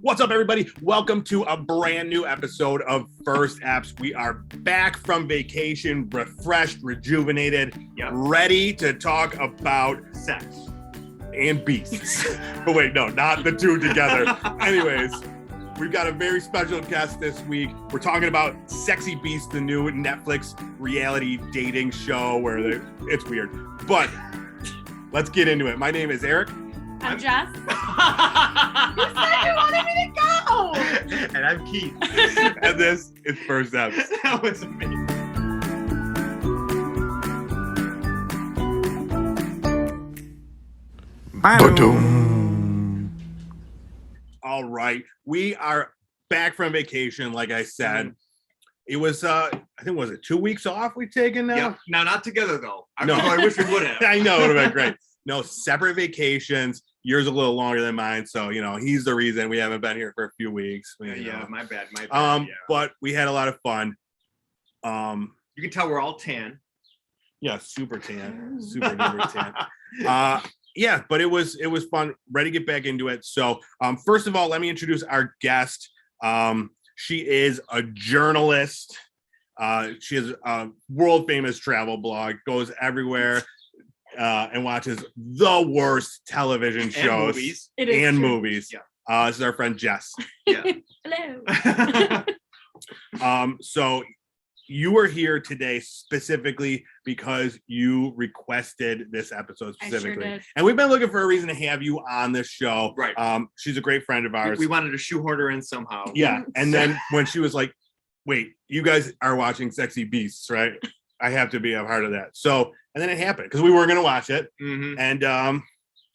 What's up, everybody? Welcome to a brand new episode of First Apps. We are back from vacation, refreshed, rejuvenated, ready to talk about sex and beasts. But wait, no, not the two together. Anyways, we've got a very special guest this week. We're talking about Sexy Beasts, the new Netflix reality dating show where it's weird. But let's get into it. My name is Eric. I'm Jess. You said you wanted me to go. And I'm Keith. And this is First Apps. That was amazing. All right. We are back from vacation, like I said. It was, I think, was it 2 weeks off we've taken now? Yeah. Now, not together, though. I wish we would have. I know, it would have been great. No, separate vacations. Yours a little longer than mine, so he's the reason we haven't been here for a few weeks. Yeah, my bad. But we had a lot of fun. You can tell we're all tan. Yeah, super tan, super tan. Yeah, but it was fun. Ready to get back into it. So, first of all, let me introduce our guest. She is a journalist. She has a world famous travel blog. Goes everywhere. And watches the worst television shows and movies. Yeah. This is our friend Jess. Yeah. Hello. So you were here today specifically because you requested this episode specifically. I sure did. And we've been looking for a reason to have you on this show. Right. She's a great friend of ours. We wanted to shoehorn her in somehow. Yeah. And then when she was like, wait, you guys are watching Sexy Beasts, right? I have to be a part of that. So, and then it happened because we were going to watch it, and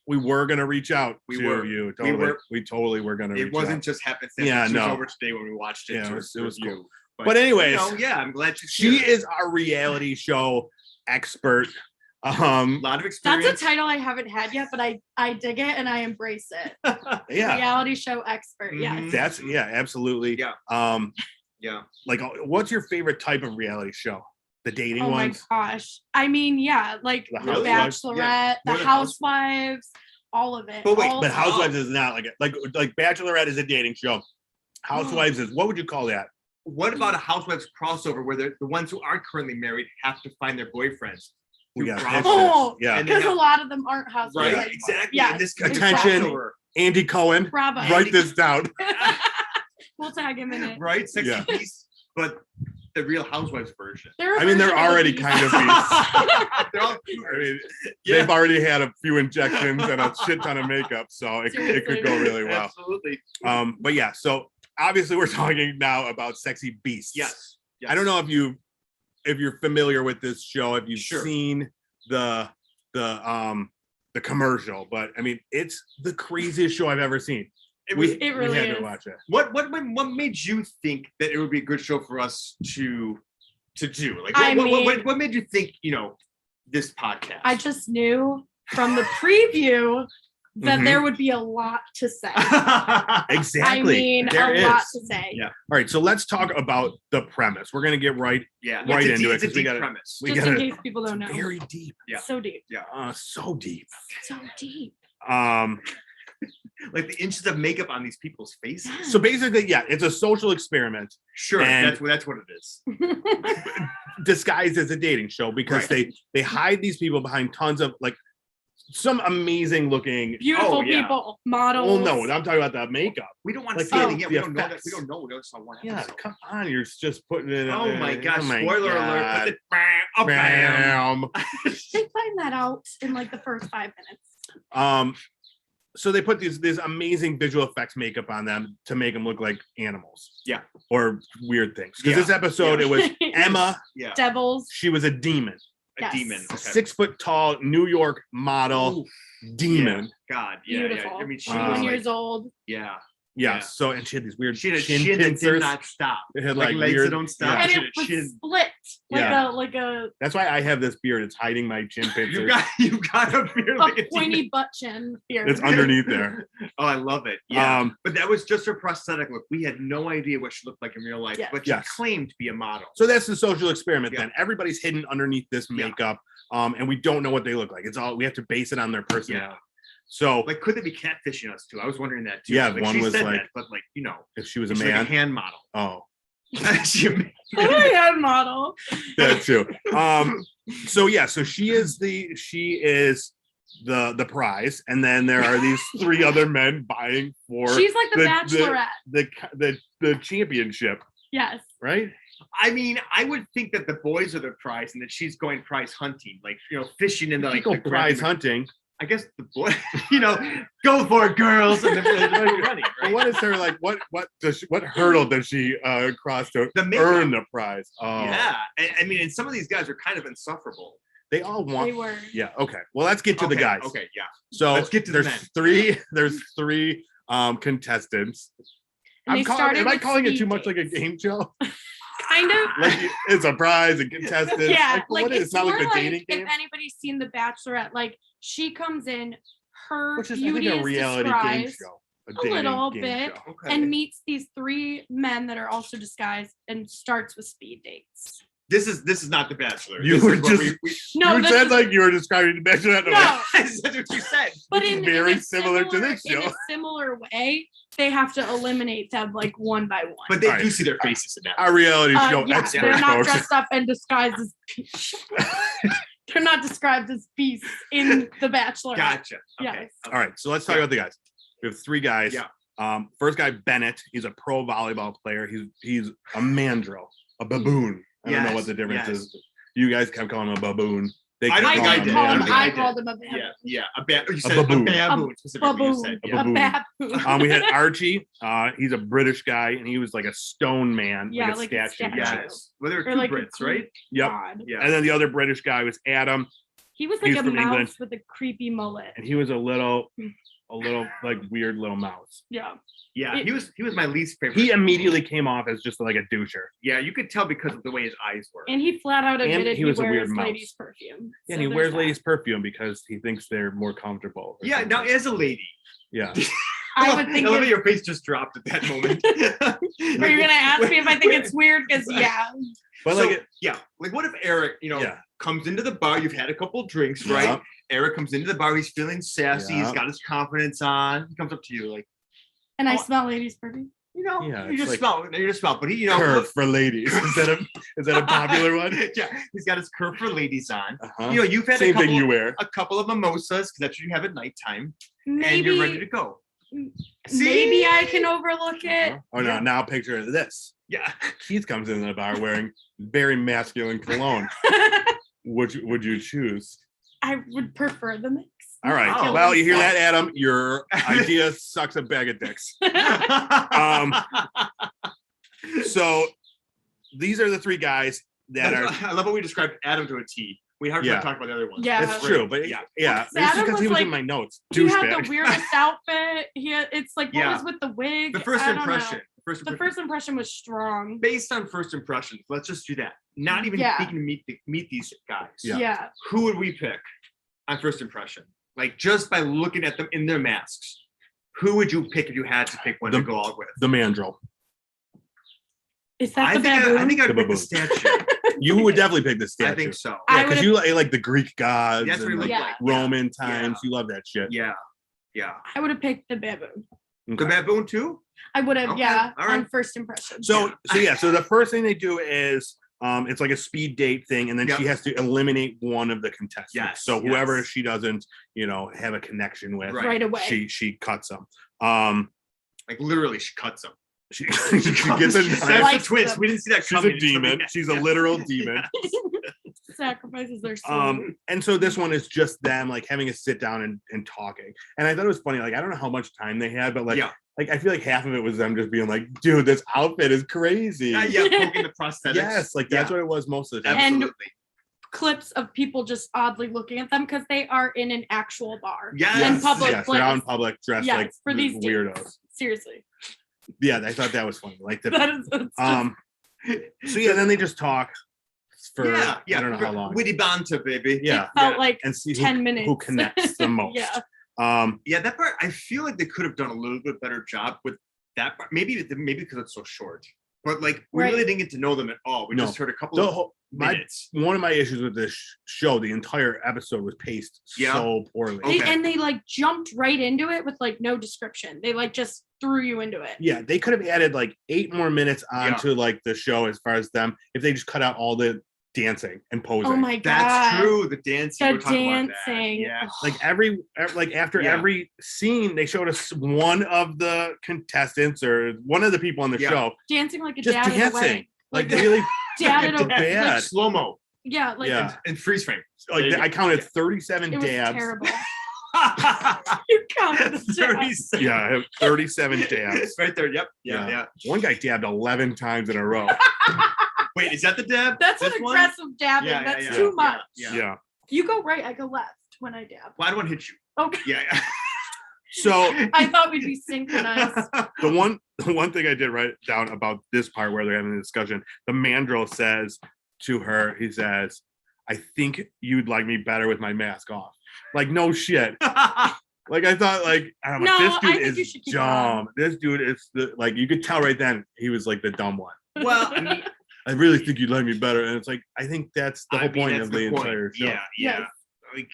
we were going to reach out to you. Totally. We totally were going to. It wasn't just happenstance. Yeah, she no. was over today when we watched it. Yeah, it was cool. But anyways, I'm glad she is our reality show expert. A lot of experience. That's a title I haven't had yet, but I dig it and I embrace it. Yeah, reality show expert. Mm-hmm. Yeah, absolutely. Yeah. Yeah. Like, what's your favorite type of reality show? The dating ones? Oh my gosh. I mean, yeah, like The the Housewives? Bachelorette, the Housewives, all of it. But wait, But Housewives is not like Bachelorette is a dating show. Housewives is, what would you call that? What about a Housewives crossover where the ones who aren't currently married have to find their boyfriends? Yeah. Because a lot of them aren't housewives. Right, exactly. Yeah. And this Attention. crossover. Andy Cohen. Bravo. Write this down. We'll tag him in it. Right? Sexy Beasts, but the Real Housewives version. I mean, they're already kind of beasts. They're all they've already had a few injections and a shit ton of makeup, so it could go really well. Absolutely. But yeah, so obviously we're talking now about Sexy Beasts. Yes. I don't know if you're familiar with this show, if you've seen the commercial, but I mean, it's the craziest show I've ever seen. It we really had is. to watch it. What made you think that it would be a good show for us to do? Like, what made you think, this podcast? I just knew from the preview that there would be a lot to say. Exactly. I mean, lot to say. Yeah. All right, so let's talk about the premise. We're gonna get right into it because we got premise. Just in case people don't know. Very deep. Yeah. So deep. Yeah. So deep. So deep. Like the inches of makeup on these people's faces. So basically, it's a social experiment. Sure, that's what it is. Disguised as a dating show because they hide these people behind tons of some amazing looking beautiful people, models. Oh no, I'm talking about the makeup. We don't want to say anything yet. We don't know that. We don't know. We just saw one episode. Yeah, come on, you're just putting it in. Oh my gosh! Spoiler alert! Bam. They find that out in the first 5 minutes. So they put these amazing visual effects makeup on them to make them look like animals. Yeah. Or weird things. Because this episode, it was Emma. Yeah. Devils. She was a demon. A demon. Okay. 6 foot tall New York model demon. Yeah. God. Yeah. Beautiful. Yeah. I mean, she 21 years old. Yeah. Yeah. So, and she had these weird chin pincers. That did not stop. It had legs weird, that don't stop. And it was split. Like a. That's why I have this beard. It's hiding my chin pincers. You got a beard like a pointy butt chin beard. It's underneath there. Oh, I love it. Yeah. But that was just her prosthetic look. We had no idea what she looked like in real life, but she claimed to be a model. So that's the social experiment then. Everybody's hidden underneath this makeup. And we don't know what they look like. We have to base it on their personality. So could they be catfishing us too? I was wondering that too. Yeah, one was that, but if she was a she's man. like a hand model. Oh, Hand model. that's true. So she is the prize, and then there are these 3 other men vying for. She's like the Bachelorette. The championship, Yes. right? I mean, I would think that the boys are the prize and that she's going prize hunting, like fishing in the like Go the prize hunting. I guess the boy, go for it, girls, and then they're running. But Right? what is her like? What hurdle does she cross to The makeup. earn the prize? Oh, Yeah, I mean, and some of these guys are kind of insufferable. they all want. They were. Yeah. Okay. Well, let's get to the guys. Okay, yeah. So Let's get to the there's men. there's three contestants. And they started Am I with calling it speed too much like a dates. game show? Kind of. Like it's a prize and contestants. Yeah, Like, what is it's not more like a like dating game? if anybody's seen The Bachelorette, like she comes in, her Which is I think beauty a is reality game disguised show. a dating little game bit, show. Okay. and meets these 3 men that are also disguised and starts with speed dates. This is not the Bachelor. You This were is what just- No, you this said is, like you were describing the Bachelorette. no, That's what you said. but Which is in very a similar to this In show. a similar way, they have to eliminate them like one by one. But they All do right. see their faces in that. Our reality show Yeah, experts, they're not folks. dressed up and disguised as. They're not described as beasts in The Bachelor. Gotcha. Okay. Yes. All right, so let's talk about the guys. We have 3 guys. Yeah. First guy, Bennett. He's a pro volleyball player. He's a mandrill, a baboon. I don't know what the difference is. You guys kept calling him a baboon. They I don't kept think I calling did. him a I don't mandrill. think I I did. called him a baboon. Yeah. You said baboon. a baboon specifically. You said, A yeah. baboon. baboon. We had Archie. He's a British guy, and he was like a stone man, Yeah, like a like a statue. statue. Yes. Well, there were Or 2 like a Brits, right? Yep. God. Yeah. And then the other British guy was Adam, He was like He's a from mouse England. with a creepy mullet. and he was a little like weird little mouse. Yeah. Yeah. It- He was my least favorite. He immediately came off as just like a doucher. Yeah, you could tell because of the way his eyes were. And he flat out And admitted he he was a wears weird mouse. ladies' perfume. Yeah, So and he there's wears that. ladies' perfume because he thinks they're more comfortable. or Yeah. Now, something. as a lady, Yeah. I would think I love it- that your face just dropped at that moment. Are you gonna ask me if I think it's weird? Because yeah. But So, like, like what if Eric, Yeah. comes into the bar? You've had a couple drinks, Yeah. right? Eric comes into the bar. He's feeling sassy. Yeah. He's got his confidence on. He comes up to you like, And I Oh. smell ladies' perfume. Yeah, you it's just like- smell. You just smell. But he, curve for ladies. Is that a popular one? Yeah, he's got his curve for ladies on. Uh-huh. You've had Same a couple, thing you wear. a couple of mimosas because that's what you have at nighttime, and Maybe you're ready to go. maybe I can overlook it. Oh no! Now picture this. Yeah. Keith comes into the bar wearing very masculine cologne. Would you choose? I would prefer the mix. All right. Oh. Well, you hear that, Adam? Your idea sucks a bag of dicks. So these are the 3 guys that are. I love how we described Adam to a T. We haven't Yeah. talked about the other ones. Yeah. It's true, but Yeah. yeah. It's Adam because was he was in like- my notes. He had Douchebag. the weirdest outfit. It's like what Yeah. was with the wig? The first I don't know. impression. The first impression was strong. Based on first impressions, let's just do that. Not even Yeah. speaking to meet these guys. Yeah. Yeah. Who would we pick on first impression? Like just by looking at them in their masks. Who would you pick if you had to pick one to go out with? The mandrill. Is that the I think baboon? I think I'd The pick the baboon. statue. You would definitely pick the statue. I think so. Yeah, I because would've- you like the Greek gods That's what he and looked like Yeah. like. Roman times. Yeah. You love that shit. Yeah. Yeah. I would have picked the baboon. The Okay. baboon too? I would have, Okay, yeah, all right. on first impression. So the first thing they do is it's like a speed date thing, and then Yep. she has to eliminate one of the contestants. Yes, So whoever yes. she doesn't, have a connection with, right away. she cuts them. Like literally, she cuts him. She gets a That's knife. Like the twist. them. We didn't see that She's coming. a demon. She's a literal demon. Sacrifices their soul. And so this one is just them like having a sit down and talking. And I thought it was funny. Like I don't know how much time they had, but like Yeah. like I feel like half of it was them just being like, dude, this outfit is crazy. Yeah, poking the prosthetics. Yes, like that's what it was most of the time. And- Absolutely. Clips of people just oddly looking at them because they are in an actual bar. Yes. In public Yes, they're out in place. public dressed Yes, like for these weirdos. dates. Seriously. Yeah, I thought that was funny. Like the That is it's so yeah, then they just talk for yeah. I don't know how long. Witty banter, baby. Yeah. it felt like And see 10 minutes. who connects the most. Yeah. Yeah, that part. I feel like they could have done a little bit better job with that part. Maybe because it's so short. But like we Right. really didn't get to know them at all. We No. just heard a couple The of whole one of my issues with this show, the entire episode was paced so poorly. And they like jumped right into it with like no description. They like just threw you into it. Yeah, they could have added like 8 more minutes onto like the show as far as them if they just cut out all the dancing and posing. Oh my god, that's true. The dancing. The dancing. Yeah. Like after every scene, they showed us one of the contestants or one of the people on the show dancing like a just dad at a dancing, wedding. like really dad at a bad. Like slow mo. Yeah, like and freeze frame. Like I counted 37 it dabs. was terrible. You counted the 37. Yeah, I have 37 dabs. Right there. Yep. Yeah. One guy dabbed 11 times in a row. Wait, is that the dab? That's an This one? aggressive dabbing. That's too much. Yeah. You go right, I go left when I dab. Well, I don't want to hit you. Okay. Yeah. So I thought we'd be synchronized. the one thing I did write down about this part where they're having a discussion, the mandrel says to her, he says, "I think you'd like me better with my mask off." Like, no shit. Like I thought, like I'm like, this dude is dumb. This dude is like you could tell right then he was like the dumb one. Well, I mean, I really think you'd like me better, and it's like I think that's the whole point of the entire show. Yeah. Like,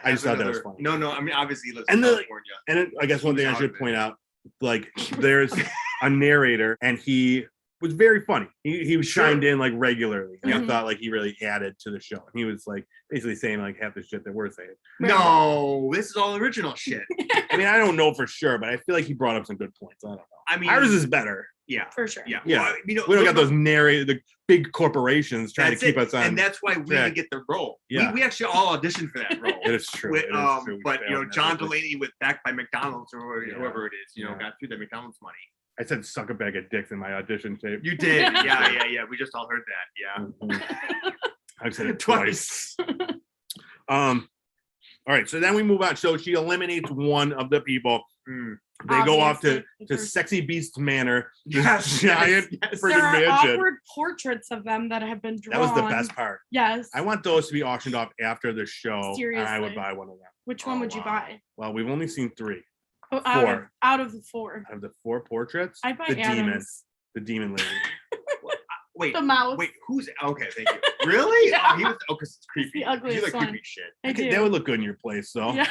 I just thought that was funny. No. I mean, obviously, he lives in California. And I guess one thing I should point out, like, there's a narrator, and he was very funny. He was chimed in like regularly, and I thought like he really added to the show. And he was like basically saying like half the shit that we're saying. No, this is all original shit. I mean, I don't know for sure, but I feel like he brought up some good points. I don't know. I mean, ours is better. Yeah, for sure. Yeah. Well, you know, we don't got those the big corporations trying to keep us on. And that's why we didn't get the role. Yeah. We actually all auditioned for that role. It is true. With, it is true. But you know, John Delaney with backed by McDonald's or whoever it is, you know, got through the McDonald's money. I said suck a bag of dicks in my audition tape. You did. Yeah. We just all heard that. Yeah. I've said it twice. All right, so then we move on. So she eliminates one of the people. They go off to Sexy Beast Manor. This giant freaking there are mansion. awkward portraits of them that have been drawn. That was the best part. Yes. I want those to be auctioned off after the show. Seriously. And I would buy one of them. Which one would you buy? Well, we've only seen 3. Oh, 4. Out of the 4. Out of the 4 portraits, I'd buy the Adam's. demon lady. Wait, the mouse. Wait, who's okay? Thank you. Really? Yeah. He was. Oh, because it's creepy. The ugliest You like one. creepy shit. I do. That would look good in your place, though. Yeah.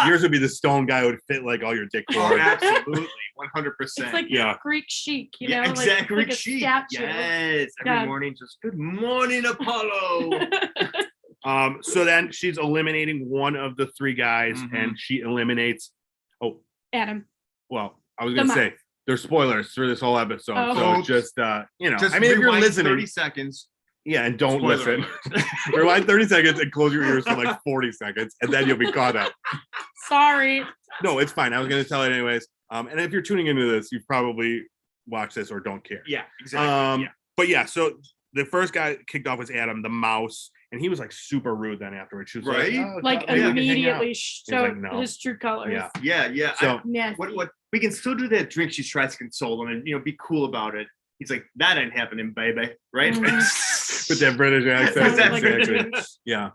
Yours would be the stone guy who would fit like all your dick Oh, board. absolutely, 100%. It's like Yeah. Greek chic, you know, exactly. like a Chic. statue. Yes. Every morning, just good morning, Apollo. So then she's eliminating one of the 3 guys, and she eliminates. Oh, Adam. well, I was gonna say there's spoilers for this whole episode, so just you know, just I mean, if you're listening, 30 seconds. Yeah, and don't Spoiler listen. Rewind 30 seconds and close your ears for like 40 seconds, and then you'll be caught up. Sorry. No, it's fine. I was gonna tell it anyways. And if you're tuning into this, you've probably watched this or don't care. Yeah, exactly. But yeah, so the first guy kicked off was Adam, the mouse, and he was like super rude then afterwards. She was like immediately showed like, no. his true colors. Yeah. So what we can still do that drink. She tries to console him and be cool about it. He's like, that ain't happening, baby. Right? With that British accent. Exactly. Yeah.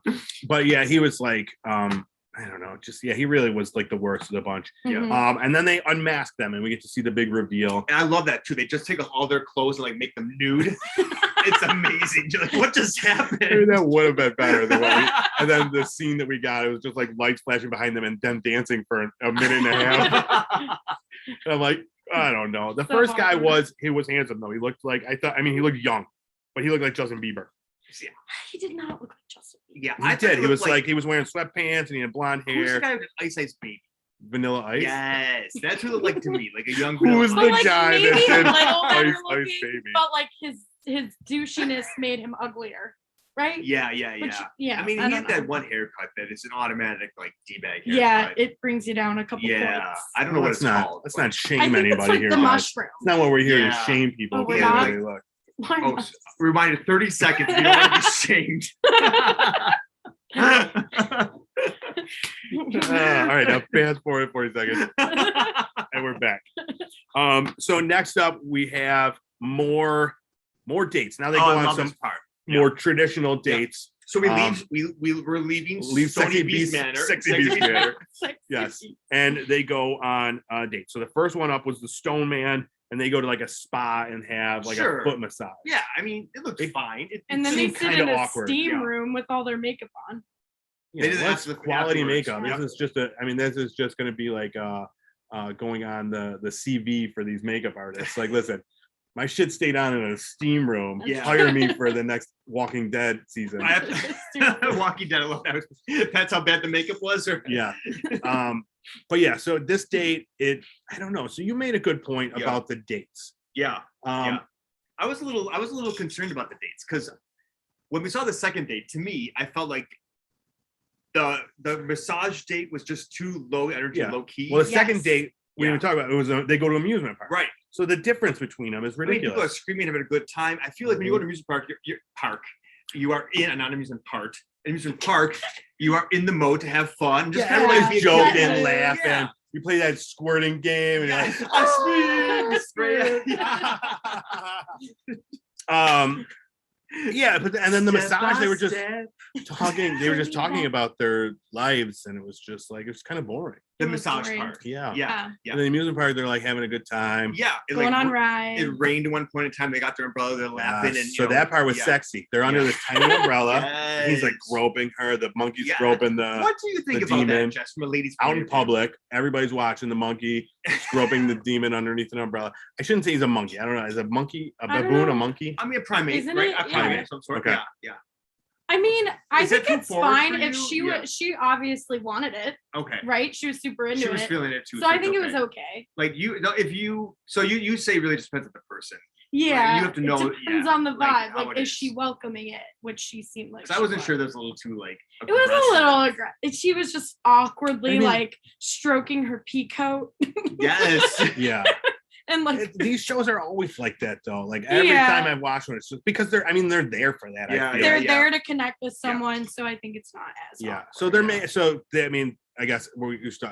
But yeah, he was like, I don't know, he really was like the worst of the bunch. Yeah. And then they unmask them and we get to see the big reveal. And I love that too. They just take off all their clothes and like make them nude. It's amazing. You're like, what just happened? Maybe that would have been better than and then the scene that we got, it was just like lights flashing behind them and them dancing for a minute and a half. And I'm like, I don't know. The first guy was handsome though. He looked like he looked young, but he looked like Justin Bieber. He did not look like Justin Bieber. Yeah, I did. He was like he was wearing sweatpants and he had blonde hair. Who's the guy with Ice Ice Baby? Vanilla Ice. Yes, that's who it looked like to me, like a young. Who was the guy maybe that did a little better Ice looking, Baby? but like his douchiness made him uglier, right? Yeah. Yeah. I mean, he had that one haircut that is an automatic like D-bag haircut. Yeah, it brings you down a couple points. I don't know what it's called. Let's not shame I think anybody it's like here. the mushroom. It's not what we're here to shame people. Oh, we're because not? they look. Why not? Reminded 30 seconds. We don't want to be shamed. All right, now fast forward 40 seconds, and we're back. So next up we have more dates. Now they go on some more traditional dates. So we leave. We're leaving. Sexy Beast Manor. Sexy Beast Manor. Sexy Yes, Beast. and they go on a date. So the first one up was the Stone Man. and they go to like a spa and have like Sure. a foot massage. Yeah, I mean, it looks fine. And then they seemed sit in kinda a awkward, steam yeah. room with all their makeup on. Yeah, They did what's after the- quality afterwards. makeup. Yeah. This is just this is just going to be like going on the CV for these makeup artists. Like, listen, my shit stayed on in a steam room. Yeah. Hire me for the next Walking Dead season. I have to, Walking Dead. I love that. That's how bad the makeup was. Or Yeah. But yeah, so this date, I don't know. So you made a good point Yeah. about the dates. yeah, Yeah. I was a little concerned about the dates because when we saw the second date, to me, I felt like the massage date was just too low energy, Yeah. low key. Well, the Yes. second date we Yeah. were talking about, it was they go to amusement park. Right. So the difference between them is I mean, people are ridiculous. screaming, having a good time. I feel like when you go to an amusement park, you are in an amusement park. Amusement park, you are in the mode to have fun. Just Yeah, kind of like everybody's being joking, kids. laughing. Yeah. You play that squirting game, and you're like, I spray. yeah, but and then the Step massage, by they were just step. talking. They were just talking about their lives, and it was just like it was kind of boring. The It was massage boring. part. Yeah. Yeah. Yeah. And the amusement park, they're like having a good time. Yeah. It, Going like, on rides. It rained at one point in time. They got their umbrella. They're laughing, and So that part was yeah. sexy. They're under Yeah. this tiny umbrella. He's like Yes. groping her. The monkey's Yeah. groping the What do you think the about demon that, Jess? From a lady's out point in of view? public. Everybody's watching the monkey groping the demon underneath an umbrella. I shouldn't say he's a monkey. I don't know. Is a monkey a I don't baboon a know. monkey? I mean, a primate, Isn't right? it? A primate Yeah. of some sort. Okay. Yeah. Yeah. I mean, I Is it think too it's forward fine for if you? she Yeah. she obviously wanted it, Okay. right? She was super into She was it. feeling it too. So I it's think it was okay. Like if you say it really just depends on the person. Yeah. you have to know, It depends yeah, on the like, vibe. how Like, it is is. she welcoming it? Which she seemed like. Because I she wasn't was. sure that was a little too like. It was a aggressive. little aggressive. She was just awkwardly I mean- like stroking her pea coat Yes. Yeah. and like These shows are always like that though. Like every Yeah. time I've watched one, it's just because they're there for that. Yeah, I feel. they're yeah. there to connect with someone. So I think it's not as Yeah. awkward. So I mean, I guess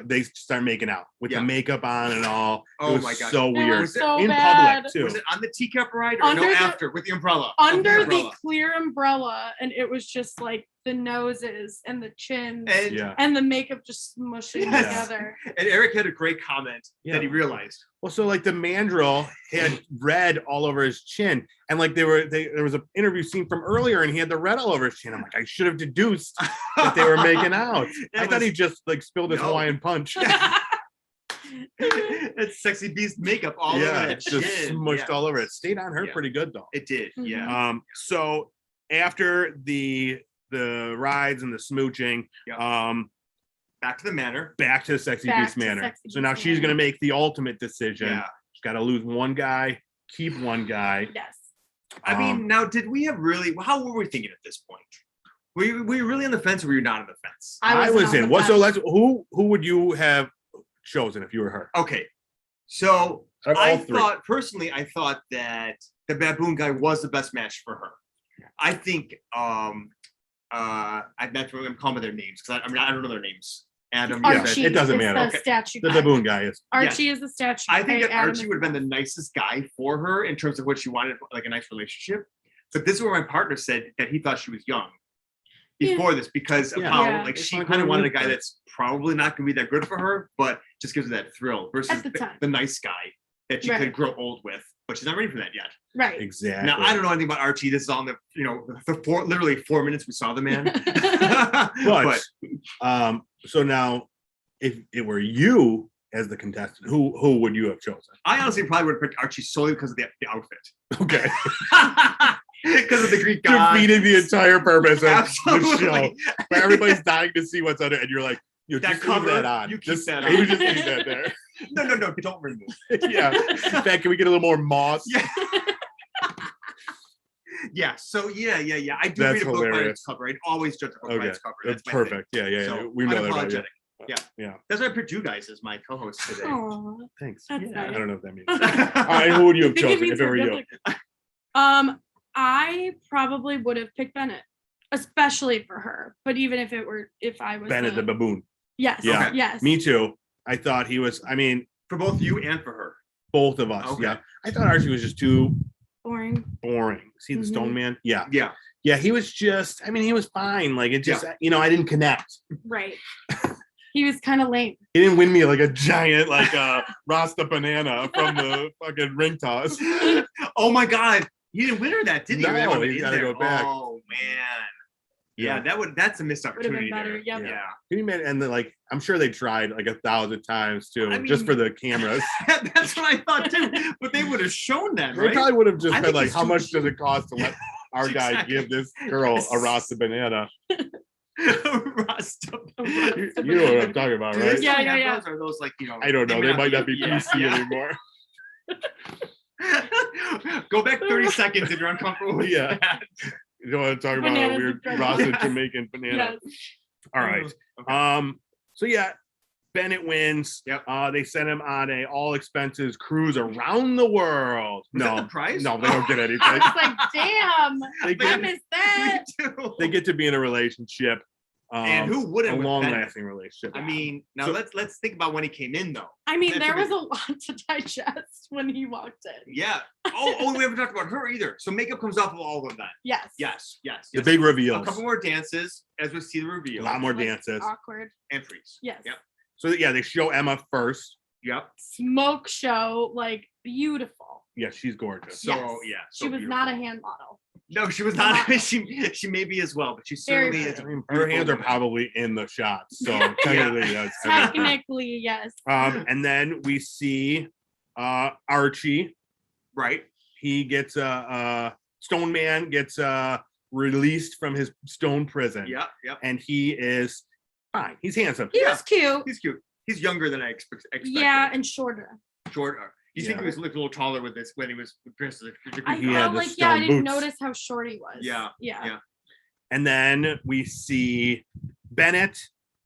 they start making out with Yeah. the makeup on and all. Oh it was my gosh. so It weird. was so in bad. public too. Was it on the teacup ride or Under no the- after with the umbrella? Under the umbrella. clear umbrella, and it was just like the noses and the chins And, Yeah. and the makeup just smushing Yes. together. and Eric had a great comment Yeah. that he realized. Well, so like the mandrill had red all over his chin, and like there was an interview scene from earlier, and he had the red all over his chin. I'm like, I should have deduced that they were making out. I thought he just like spilled his No. Hawaiian punch. It's sexy beast makeup all over Yeah, that it's just chin. smushed Yeah. all over. It stayed on her Yeah. pretty good though. It did. Mhm. Yeah. So after the rides and the smooching, Back to the manor. back to the sexy Back beast to manor. Sexy So now Beast she's Manor. gonna make the ultimate decision. Yeah. She's got to lose one guy, keep one guy. Yes. I mean, now did we have really? How were we thinking at this point? Were you really on the fence, or were you not on the fence? I wasn't was on in. the What? So fence. let's. Who would you have chosen if you were her? Okay, so Out of all I three. thought personally, I thought that the baboon guy was the best match for her. I think that's what I'm calling by their names because I mean I don't know their names. Adam, you Yeah, Archie it doesn't is matter. the Okay. statue The guy. baboon guy is. Archie is the statue. I think guy, that Adam Archie is would have been the nicest guy for her in terms of what she wanted, like a nice relationship. But this is where my partner said that he thought she was young before this because of Yeah. how Yeah. like It's she like kind of when wanted a you- guy that's probably not going to be that good for her, but just gives her that thrill versus At the time. the nice guy that she Right. could grow old with. But she's not ready for that yet. Right. Exactly. Now I don't know anything about Archie. This is on the literally 4 minutes we saw the man. But so now, if it were you as the contestant, who would you have chosen? I honestly probably would have picked Archie solely because of the outfit. Okay, Because of the Greek god. defeating the entire purpose of the Absolutely. show. But everybody's dying to see what's under, it, and you're like, That just cover, leave that on. you keep Just, that maybe on. just leave that there. No, don't remove. Yeah. In fact, can we get a little more moss? Yeah. Yeah. So yeah. I do That's read a book by its hilarious. cover. I'd always judge a book by Okay, its cover. that's my thing. perfect. Yeah. So, We know that about you. unapologetic. Yeah. Yeah. That's why I picked you guys as my co-hosts today. Aw, Thanks. That's Yeah, nice. I don't know what that means. All right, who would you have I think it chosen means if it were we're you? good. I probably would have picked Bennett, especially for her. But even if I was Bennett the baboon. yes, Yeah. yes, Me too. I thought he was. I mean, For both you and for her. both of us. Okay. Yeah. I thought Archie was just too boring. boring. See the Stone Man? Yeah. Yeah. Yeah. He was just. I mean, he was fine. Like it just. I didn't connect. Right. He was kind of lame. He didn't win me like a giant like Rasta banana from the fucking ring toss. Oh my God, he didn't win her that, did he? No, Or that would've he's been gotta in there. go back. Oh man. Yeah. Yeah, that's a missed Would have opportunity been better. there. Yep. Yeah. Can you imagine? And then, like, I'm sure they tried like 1,000 times too, I just mean- for the cameras. That's what I thought too. But they would have shown that, They right? probably would have just I been think like, it's how too much does cheap. it cost to let our guy Exactly. give this girl a Rasta banana? Rasta. You know what I'm talking about, Do right? they Yeah, still yeah, have yeah. those? Or are those like, you know? I don't know. They might not be yeah, PC yeah. anymore. Go back 30 seconds if you're uncomfortable with Yeah. that. You don't want to talk about a Bananas weird with bread. Rasta Yes. Jamaican banana. Yes. All right. Okay. So yeah, Bennett wins. Yep. They sent him on a all expenses cruise around the world. Was that No, the prize? no, they don't get anything. I was like, damn, They I get, missed that. Me too. they get to be in a relationship. And who a wouldn't with long Bennett? lasting relationship. I mean, now So- let's think about when he came in though. I mean, That's there a was bit- a lot to digest when he walked in. Yeah. Oh, we haven't talked about her either. So makeup comes off of all of that. Yes. Yes. the big A reveals. couple more dances as we see the A reveal. lot more Like, dances. Awkward. And freeze. Yes. Yep. So yeah, they show Emma first. Yep. Smoke show, like beautiful. Yeah, she's gorgeous. So Yes. yeah. She so was not a beautiful. hand model. No, she was not. Not- she may be as well, but she Very certainly pretty. is. I a mean, her beautiful hands are woman. probably in the shots, so technically that's everything. Technically, yes. And then we see Archie. Right. He gets Stone Man gets released from his stone prison. Yep. Yep. And he is fine. He's handsome. He Yeah. was cute. He's cute. He's younger than I expected. Yeah, and shorter. Shorter. You think Yeah. he was looked a little taller with this when he was dressed as a I He had felt the like, yeah, I stone didn't boots. notice how short he was. Yeah, Yeah. yeah. And then we see Bennett,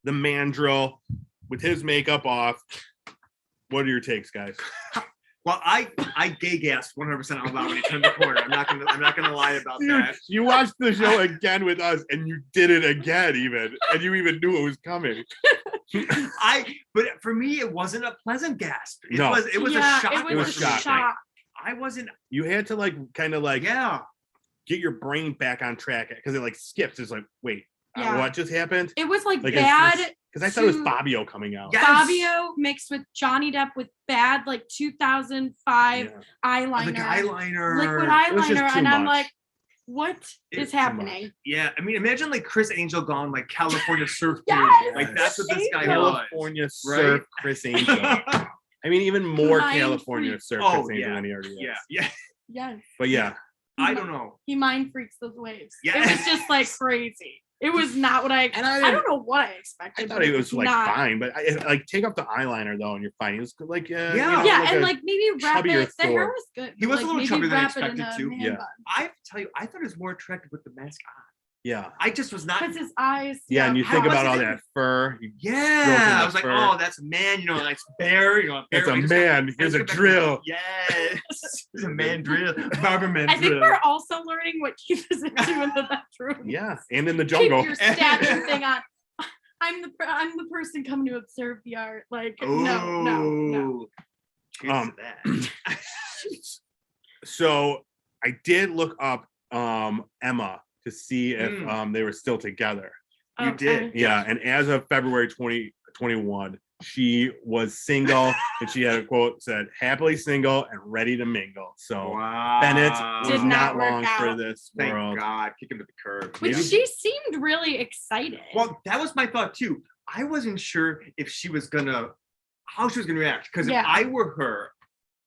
the mandrill, with his makeup off. What are your takes, guys? Well, I gay gasped 100% out loud when he turned the corner. I'm not gonna lie about Dude, that. you watched the show again with us, and you did it again, and you even knew it was coming. But for me, it wasn't a pleasant gasp. It No. was Yeah, a shock. It It was, was a shock. shock. I wasn't. You had to kind of Yeah. get your brain back on track because it skips. It's like, wait, Yeah. what just happened? It was like Like, is bad this- Because I thought it was to- Fabio coming out. Yes. Fabio mixed with Johnny Depp with bad 2005 Yeah. Oh, the eyeliner, eyeliner. liquid It was just eyeliner, too and I'm much. like, what It's is too happening? Yeah, I mean, imagine Chris Angel gone California surf. dude. Yes, Like that's what this guy Angel. was. California surf Chris Angel. I mean, even more Mind California freak. surf Oh, Chris Angel yeah. than he already is. yeah. Yes, But yeah, I don't know. he mind freaks those waves. Yeah. It was just crazy. It was not what I. and I don't know what I expected. I thought but it was not. fine, but take off the eyeliner though, and you're fine. It was good, Yeah. Yeah, and maybe wrap chubbier it. The hair Thor. was good. He was a little maybe chubbier than I wrap it in expected a to. man Yeah. bun. I have to tell you, I thought it was more attractive with the mask on. yeah, I just was not. Because his eyes. yeah. And you How think was about it all in- that fur. Stroking Yeah, the I was like, fur. oh, that's a man. You know, a nice bear. You know, a bear. That's a makes- man. Here's a Let's go back to- drill. Yes, it's a man drill. Barber man I think drill. we're also learning what Keith is into in the bedroom. Yeah, and in the Keep jungle. your statue thing on. I'm the person coming to observe the art. No. Cheers Um, to that. So I did look up Emma to see if they were still together. You did. Okay. Yeah, and as of February 2021, she was single, and she had a quote said, "Happily single and ready to mingle." So Wow. Bennett Did was not not work long for out. this Thank world. God. Kick him to the curb. But Yeah. she seemed really excited. Well, that was my thought too. I wasn't sure if she was how she was gonna react. Because Yeah. if I were her,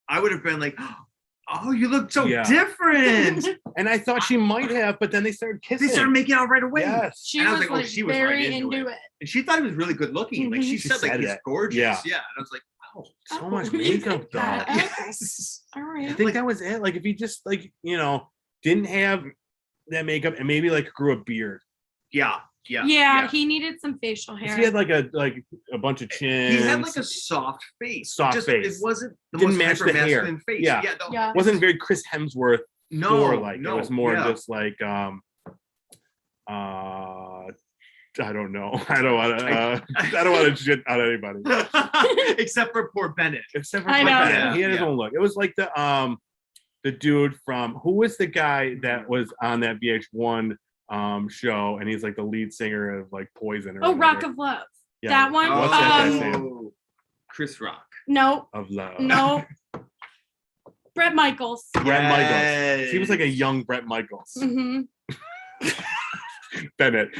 I would have been like, "Oh, you look so Yeah. different." And I thought she might have, but then they started kissing. They started making out right away. Yes. she and I was was like, oh, she was very right into into it. it. And she thought he was really good looking. Like she Mhm. She said, said he's it. gorgeous. Yeah. Yeah. And I was like, oh. So Oh, much you makeup think though. that? Yes. All I right. think that was it. Like if he just didn't have that makeup and maybe grew a beard. Yeah. Yeah, he needed some facial 'Cause hair. He had a bunch of chins. He had a soft face. Soft face. It wasn't the Didn't most match the hair. hyper-masculine face. Yeah. Yeah. wasn't very Chris Hemsworth No. Thor like. No. It was more yeah. just I don't know. I don't want to shit on anybody. Except for poor Bennett. Except for I know. Bennett. Yeah, He had his yeah. own look. It was like the dude from who was the guy that was on that VH1 show, and he's like the lead singer of Poison. Or Oh, Rock whatever. of Love. Yeah. That one. What's that guy's Oh, Chris Rock. No, Of love. no. Bret Michaels. Bret Michaels. Yes. He was like a young Bret Michaels. hmm Bennett.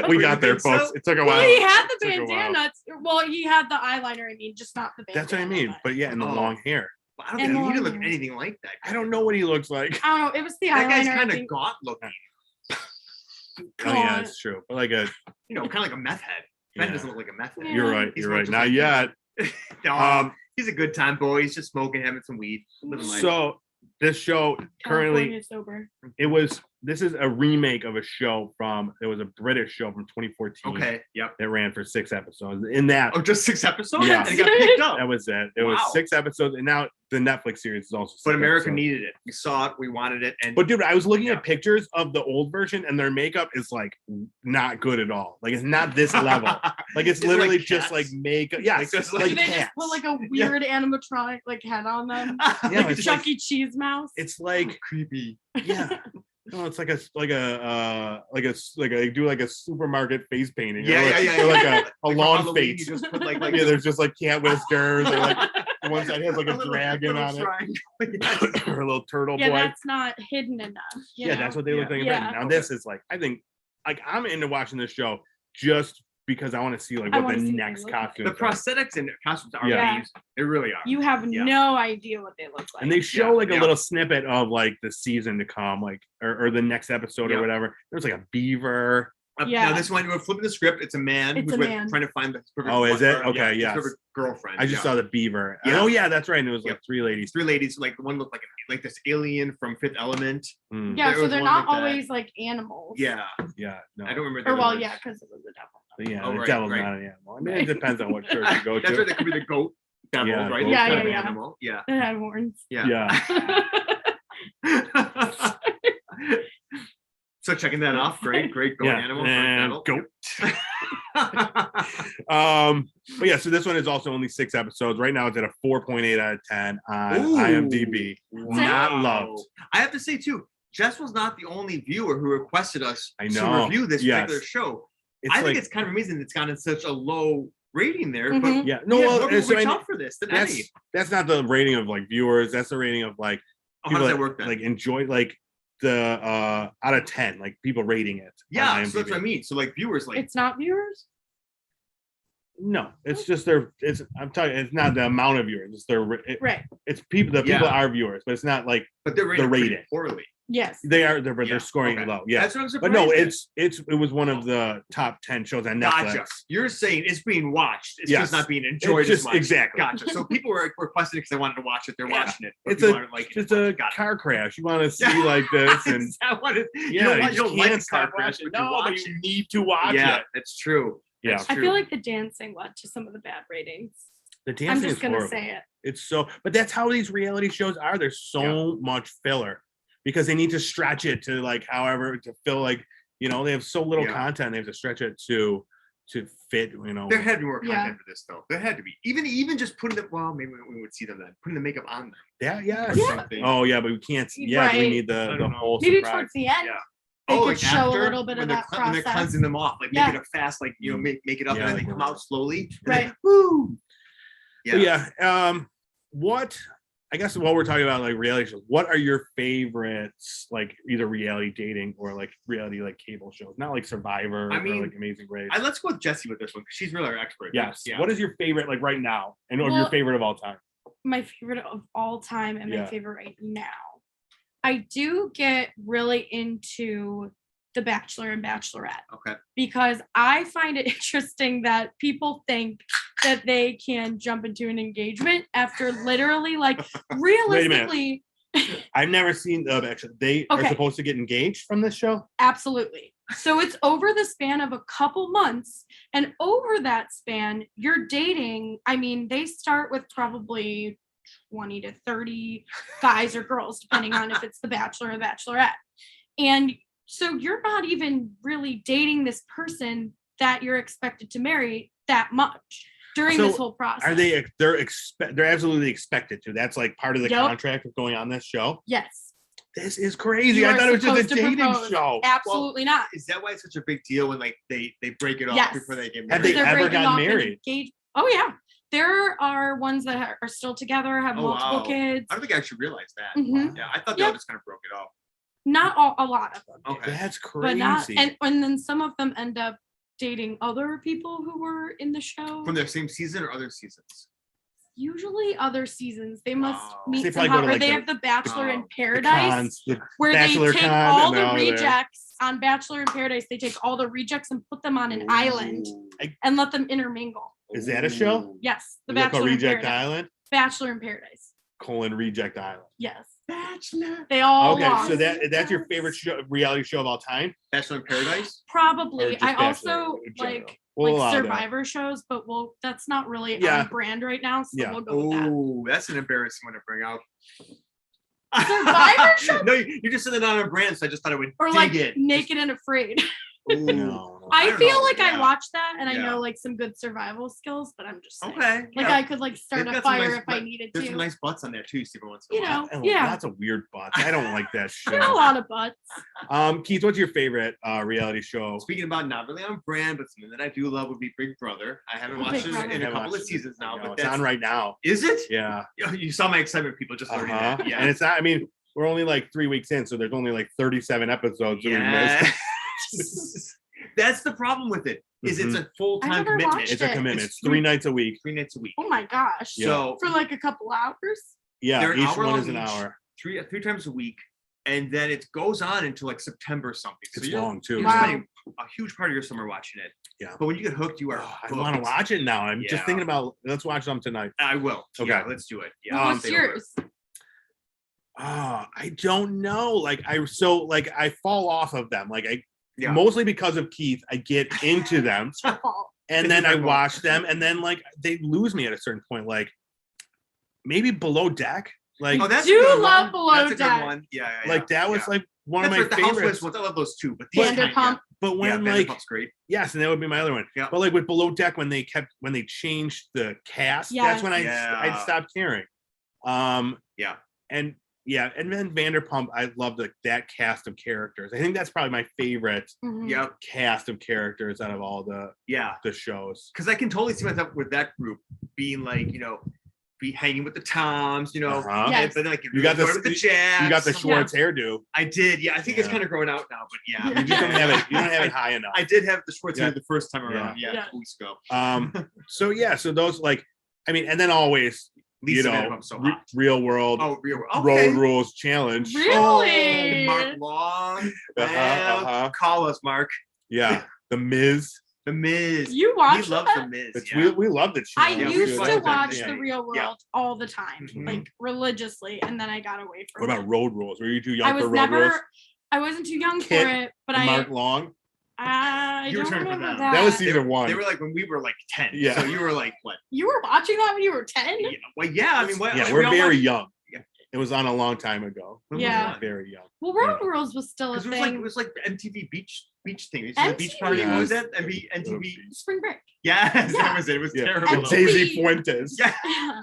We got there, think so? folks. It took a Well, while. he had the Took a while. bandana. Well, he had the eyeliner. I mean, just not the bandana. That's what I mean. But yeah, and the Oh. long hair. I don't And think he didn't long look hair. anything like that. I don't know what he looks like. I don't know. It was the That guy's eyeliner. I kind of think. gaunt looking. Oh yeah, God. it's true. But like a You know, kind of like a meth head. Ben yeah. doesn't look like a meth head. Yeah. You're right. He's You're more right. just Not like- yet. No, he's a good time boy. He's just smoking, having some weed. Living life. So this show currently California sober. this is a remake of a show it was a British show from 2014 okay, yep. that ran for 6 episodes. In that Oh, just 6 episodes? Yeah. And it got picked up. that was it. It was Wow. 6 episodes, and now the Netflix series is also 6 But America episodes. needed it. We saw it. We wanted it. And But dude, I was looking Yeah. at pictures of the old version, and their makeup is like not good at all. Like it's not this level. Like it's Is it literally like just cats? like makeup. Yeah, Like just Do like they just cats. put like a weird animatronic like head on them? Yeah, Like a it's Chuck E. Cheese mouse? It's like creepy. yeah. No, it's like a do like a supermarket face painting. Yeah, or yeah, like, yeah, or like yeah. a Like for lawn Halloween, face. you just put like Yeah, there's just like cat whiskers, or like the one side has like a little- dragon little on triangle. it, or a little turtle Yeah, boy. that's not hidden enough. you Yeah, know? that's what they look like. in Yeah. Britain. Now this is like, I think, like I'm into watching this show just because I want to see like I what wanna the see what they next look like. costume. The prosthetics and costumes are Yeah. amazing. They really are. You have Yeah. no idea what they look like. And they show Yeah, like a yeah. little snippet of like the season to come, like or the next episode Yeah. or whatever. There's like a beaver. Yeah. Now this one, we're flipping the script. It's a man It's who's a man. trying to find the perfect. Oh, is it? or, Okay, his yes. perfect girlfriend. I just yeah. saw the beaver. Yeah. Oh yeah, that's right. And it was like Yep. 3 ladies. 3 ladies. Like the one looked like this alien from Fifth Element. Mm, Yeah, There so was they're one not like that. always like animals. Yeah, yeah, no. I don't remember. Or the well, others. yeah, because it was a devil. But yeah, Oh, the right, devil's right. not an animal. I mean, it depends on what church you go That's to. right. That could be the goat devil, Yeah, right? goat Yeah, Kind of yeah. Animal. Yeah. It had horns. Yeah. So checking that off, great goat Yeah, animal. and Devil. goat. But yeah, so this one is also only 6 episodes. Right now it's at a 4.8 out of 10 on Ooh. IMDb. Not Wow. loved. I have to say too, Jess was not the only viewer who requested us I to know. review this Yes. particular show. It's I like, think it's kind of amazing it's gotten such a low rating there. Mhm. But yeah, no, no, well, more so people reach I- out for this than any. that's not the rating of like viewers. That's the rating of like How people does that that, work then? like enjoy like the out of 10, like people rating it. on yeah, so IMDb. that's what I mean. So like viewers, like It's not viewers. No, it's just I'm talking. It's not the amount of viewers. It's Right. It's people. The people Yeah. are viewers, but it's not like but they're rated rating. pretty poorly. Yes. they're Yeah, they're scoring okay. low. Yeah, That's what I'm but surprised. no, at. it was one of the top 10 shows on Netflix. Gotcha. You're saying it's being watched. It's Yes. just not being enjoyed just- as much. exactly. Gotcha. So people were requesting it because they wanted to watch it. They're Yeah. watching it. but It's people a aren't liking it's it. a Got it. car crash. You want to see Yeah. like this, and Is that what it- yeah, you don't, you like can't the start car crash, watching. but you No, but watch you it. need to watch Yeah, it. that's true. Yeah, That's I true. feel like the dancing led to some of the bad ratings. the I'm dancing just is gonna horrible. say it. It's so, but that's how these reality shows are. There's so much filler because they need to stretch it to like however to fill like they have so little Yeah. content. They have to stretch it to fit. There had to be more Yeah. content for this, though. There had to be. Even just putting the maybe we would see them then putting the makeup on them. Yeah, yeah. Or something. Oh yeah, but we can't. Yeah, we Right. need I the don't know. whole Maybe surprise. towards the end, Yeah. they could like show a after, little bit when of they're that when they're process. cleansing them off, like Yeah. make it a fast, like make it up, Yeah, and then they like come out slowly. And Right. then, woo. But yeah. What I guess while we're talking about like reality shows, what are your favorites? Like either reality dating or like reality like cable shows, not like Survivor I mean, or like Amazing Race. Let's go with Jessie with this one because she's really our expert. Yes. Yeah. What is your favorite like right now, and or your Well, favorite of all time? My favorite of all time and Yeah. my favorite right now. I do get really into The Bachelor and Bachelorette Okay. because I find it interesting that people think that they can jump into an engagement after literally like realistically I've never seen actually. They are Okay. supposed to get engaged from this show. absolutely. So it's over the span of a couple months, and over that span you're dating. I mean, they start with probably 20 to 30 guys or girls depending on if it's the Bachelor or Bachelorette. And so you're not even really dating this person that you're expected to marry that much during So this whole process. Are they? They're absolutely expected to. That's like part of the Yep. contract of going on this show. Yes. this is crazy. You I are thought it was just a supposed to dating propose. show. Absolutely not. Is that why it's such a big deal when like they break it off Yes. before they get Have married? they They're ever breaking gotten off and married? engaged. Oh yeah, there are ones that are still together, have Oh, multiple wow. kids. I don't think I actually realized that. Mhm. Yeah, I thought they Yep. all just kind of broke it off. Not all, a lot of them, do. Okay. That's but crazy. not. And then some of them end up dating other people who were in the show. From their same season or other seasons? Usually other seasons. They must Wow. meet They probably somehow, go to, or like, they the- have the Bachelor in Oh. The Paradise, cons, the where Bachelor they take con, all and they're the all there. rejects on Bachelor in Paradise. They take all the rejects and put them on an island Ooh. and let them intermingle. Is that a show? Ooh. Yes, the Is that called Bachelor in Reject Paradise. Island? Bachelor in Paradise. Reject Island. Yes, Bachelor. they all Okay, lost. so that's your favorite show, reality show of all time? Bachelor in Paradise? Or Probably. just I Bachelor also in general? like We'll allow that. Survivor shows, but that's not really Yeah. on brand right now, so Yeah. we'll go with that. Oh, that's an embarrassing one to bring out. Survivor show? No, you just said they're not on brand, so I just thought I would Or dig like it. Naked and Afraid. Ooh. No. I don't feel know, like I yeah. watched that and I Yeah. know like some good survival skills, but I'm just saying. Okay. Like yeah. I could like start They've a got some fire nice if I butt- needed There's some to. nice butts on there too, Steve. Once in a You while. know, Oh, yeah. Lots of weird butts. I don't like that There are a show. lot of butts. Keith, what's your favorite reality show? Speaking about not really on brand, but something that I do love would be Big Brother. I haven't Big watched it Brother. in a I couple of watched it. seasons now, I know, but it's on right now. Is it? Yeah. You saw my excitement, people just learning Uh-huh. that. Yeah. And it's not, I mean, we're only like 3 weeks in, so there's only like 37 episodes that we missed. Yes. That's the problem with it. Is it's a full I time never commitment. watched It's a it. commitment. It's 3 nights a week. 3 nights a week. Oh my gosh. Yeah. So For like a couple hours. Yeah, they're an each hour one long is an each. hour. three times a week, and then it goes on until like September or something. So It's you're, long too. you're Wow. spending a huge part of your summer watching it. Yeah. But when you get hooked, you are. Oh, I hooked. want to watch it now. I'm Yeah. just thinking about, let's watch them tonight. I will. Okay. Yeah, let's do it. Yeah. Well, I'll what's stay over. yours? I don't know. Like I fall off of them. Like Yeah. mostly because of Keith, I get into them It's your fault. and It's then my I fault. watch them and then like they lose me at a certain point. Like maybe Below Deck. Like Oh, that's do a good love one. Below That's a Deck. good one. Yeah. like that was yeah. like one That's of like my the Housewives favorites. ones. I love those too. But these kind, Vanderpump. But Yeah, when yeah, like Vanderpump's great. yes, and that would be my other one. Yeah. But like with Below Deck, when they changed the cast, that's when I Yeah. stopped caring. Yeah. And yeah, and then Vanderpump, I love that cast of characters. I think that's probably my favorite Mhm. Yeah. cast of characters out of all Yeah. the shows. Because I can totally see myself with that group being like, be hanging with the Toms, Uh-huh. Yeah. and, but then like You got the- with the Jacks. You got the Schwartz hairdo. I did, yeah. I think it's Yeah. kind of growing out now, but yeah. You just don't have it. You don't have it high enough. I did have the Schwartz Yeah. hair the first time around. Yeah, Yeah. 2 weeks ago. So yeah, so those like, I mean, and then always, Lisa Vanderpump's so hot. real world Oh, real okay. road rules challenge. Really? Oh, Mark Long. Uh-huh, Well, uh-huh. call us, Mark. Yeah, the Miz. The Miz. You He watch loves that? the Miz. It's, Yeah. we love the I challenge. Yeah, we used watch to that, watch yeah. The Real World Yeah. all the time, Mhm. like religiously, and then I got away from What about it. road rules? Were you too young I for was road never. rules? I wasn't too young Kit for it, but And I. Mark Long. I You were don't turning for remember them. that. That was They season one. They were like when we were like 10. Yeah. So you were like what? You were watching that when you were 10? Yeah. Well, yeah. I mean, what? Yeah, we we're all very watched- young. Yeah. It was on a long time ago. When was Yeah. that? Very young. Well, Road Rules was still a 'Cause it thing. was like the MTV beach thing. It's a beach MTV. party. What was Yes. that? MTV. Spring Break. Yes, Yeah. that was it. It was Yeah. terrible. And though. Daisy Fuentes. Yeah. Yeah.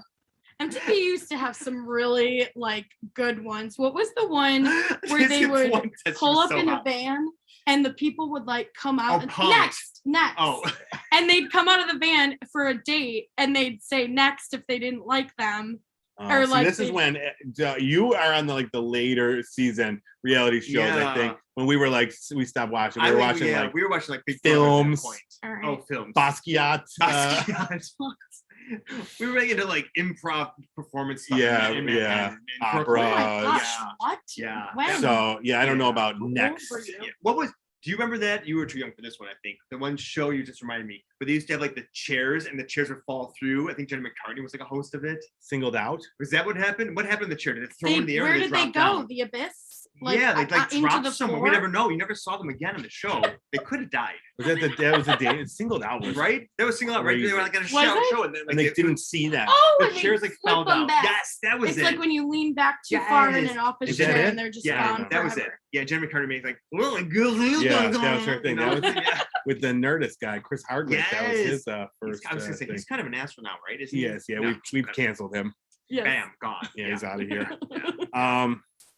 MTV used to have some really like good ones. What was the one where they It's would one that pull was up so in a hot. van and the people would like come out Oh, and Punk. next Oh, and they'd come out of the van for a date and they'd say next if they didn't like them. Or See, like this is they- when you are on the later season reality shows. I Yeah. think when we were like we stopped watching. We I were think, watching yeah, like we were watching like Big Brother at that films. point. All right. Oh, films. Basquiat. Basquiat. We were really into like improv performance stuff. Yeah, in yeah. Manhattan, in Opera. Brooklyn. Oh my gosh, Yeah. what? Yeah. When? So yeah, I don't know about How old next. were you? Yeah. What was? Do you remember that? You were too young for this one, I think. The one show you just reminded me, but they used to have like the chairs, and the chairs would fall through. I think Jenny McCartney was like a host of it. Singled out. Was that what happened? What happened to the chair? Did it throw They- in the air? where or did they drop go? down? The abyss? Yeah, they like into dropped the somewhere. floor? We never know. You never saw them again on the show. They could have died, Was that was the day singled out was right? They were single out, right? They were like in a Was show, it? and then and like, they didn't see that. Oh, the and they chairs like flip fell them down. back. Yes, that was It's it. like when you lean back too far in Yes. an office Is that chair it? and they're just yeah, gone that was it. forever. Yeah, Jenny McCartney made like, well, like, girls, you Yeah, gonna that was her go," thing. you know? That was- Yeah. With the Nerdist guy, Chris Hardwick. That was his He's- first I was gonna say thing. he's kind of an astronaut, right? Isn't Yes, yeah, No, we've okay. canceled him. Yes. Bam, gone. Yeah, he's out of here. Yeah.